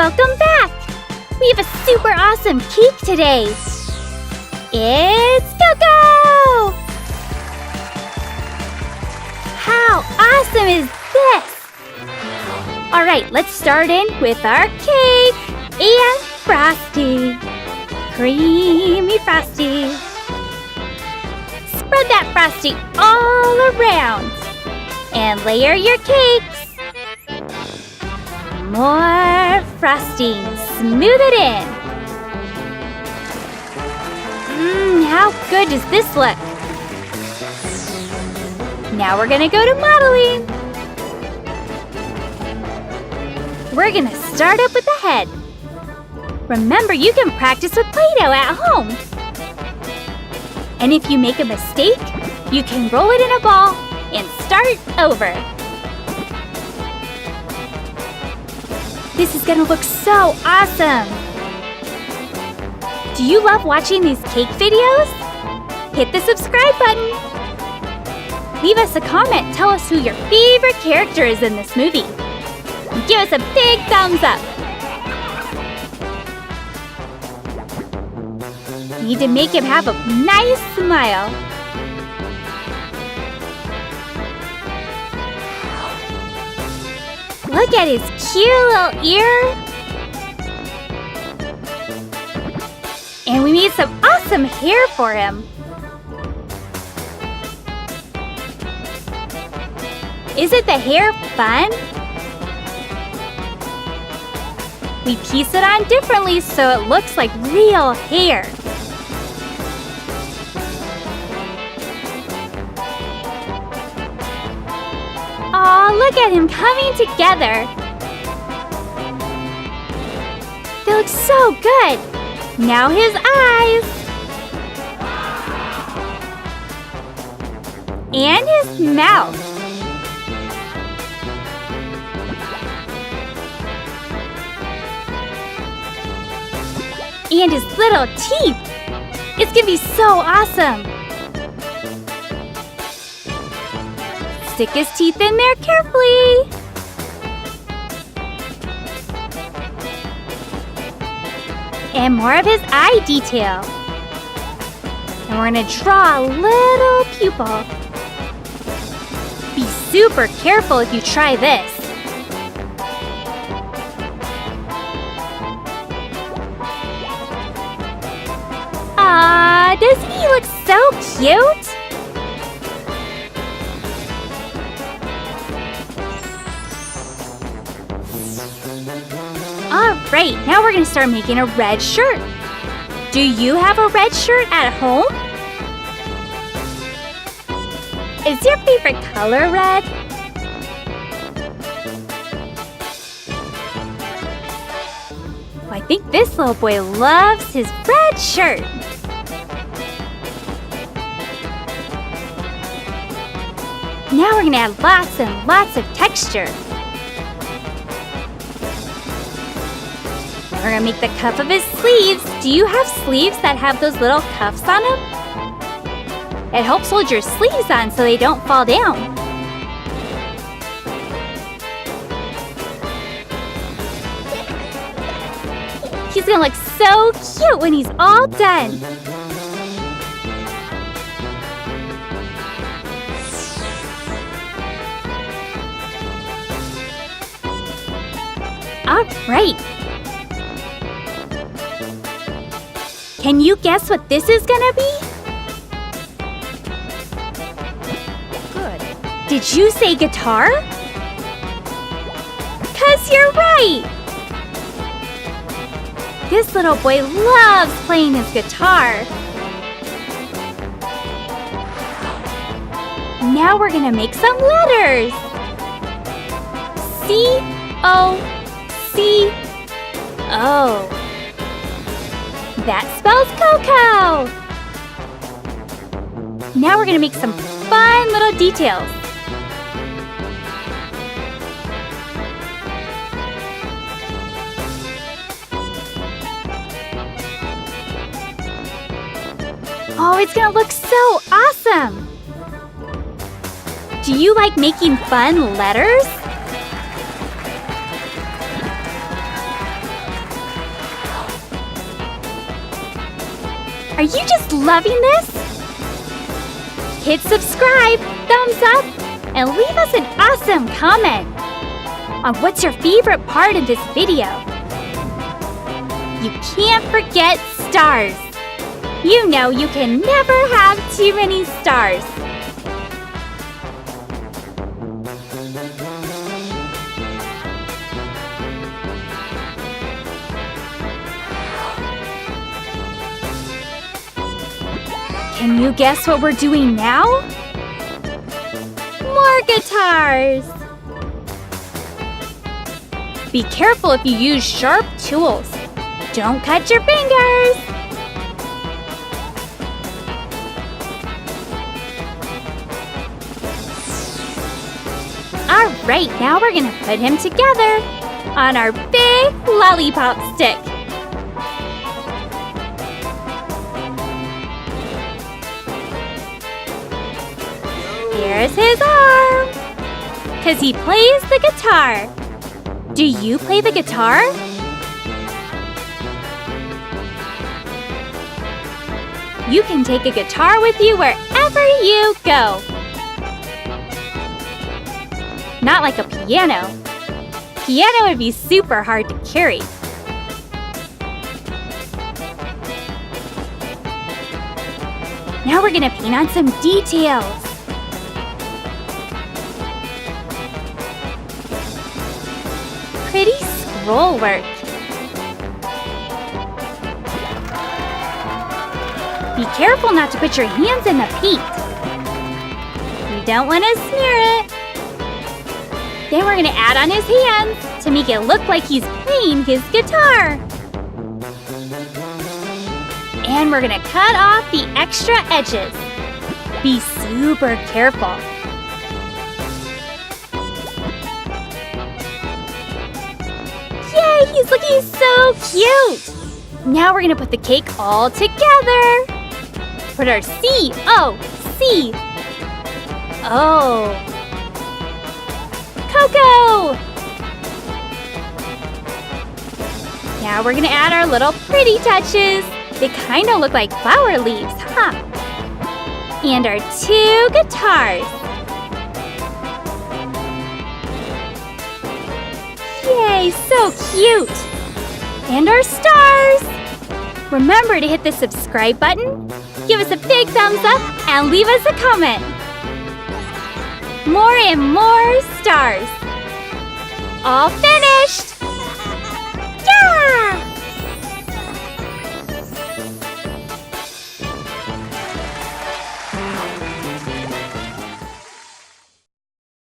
Welcome back! We have a super awesome cake today. It's Coco! How awesome is this? All right, let's start in with our cake and frosty. Creamy frosty. Spread that frosty all around and layer your cakes. More frosting. Smooth it in. How good does this look? Now we're gonna go to modeling. We're gonna start up with the head. Remember, you can practice with Play-Doh at home. And if you make a mistake, you can roll it in a ball and start over. This is gonna look so awesome! Do you love watching these cake videos? Hit the subscribe button! Leave us a comment, tell us who your favorite character is in this movie. And give us a big thumbs up! You need to make him have a nice smile. Look at his cute little ear. And we made some awesome hair for him. Isn't the hair fun? We piece it on differently so it looks like real hair. Aw, look at him coming together. They look so good. Now his eyes. And his mouth. And his little teeth. It's gonna be so awesome. Stick his teeth in there carefully. And more of his eye detail. And we're gonna draw a little pupil. Be super careful if you try this. Aw, doesn't he look so cute? Alright, now we're going to start making a red shirt. Do you have a red shirt at home? Is your favorite color red? Well, I think this little boy loves his red shirt. Now we're going to add lots and lots of texture. We're gonna make the cuff of his sleeves. Do you have sleeves that have those little cuffs on them? It helps hold your sleeves on so they don't fall down. He's gonna look so cute when he's all done. All right. Can you guess what this is gonna be? Good. Did you say guitar? 'Cause you're right! This little boy loves playing his guitar. Now we're gonna make some letters. C-O-C-O. That spells Coco! Now we're gonna make some fun little details. Oh, it's gonna look so awesome! Do you like making fun letters? Are you just loving this? Hit subscribe, thumbs up, and leave us an awesome comment on what's your favorite part of this video. You can't forget stars. You know you can never have too many stars. Can you guess what we're doing now? More guitars! Be careful if you use sharp tools. Don't cut your fingers! Alright, now we're gonna put him together on our big lollipop stick. Here's his arm, 'cause he plays the guitar. Do you play the guitar? You can take a guitar with you wherever you go. Not like a piano. Piano would be super hard to carry. Now we're gonna paint on some details. Pretty scroll work. Be careful not to put your hands in the paint. You don't want to smear it. Then we're going to add on his hands to make it look like he's playing his guitar. And we're going to cut off the extra edges. Be super careful. Yay, he's looking so cute! Now we're gonna put the cake all together. Put our C-O-C. Oh. Coco! Now we're gonna add our little pretty touches. They kind of look like flower leaves, huh? And our 2 guitars. Yay, so cute! And our stars! Remember to hit the subscribe button, give us a big thumbs up, and leave us a comment. More and more stars. All finished!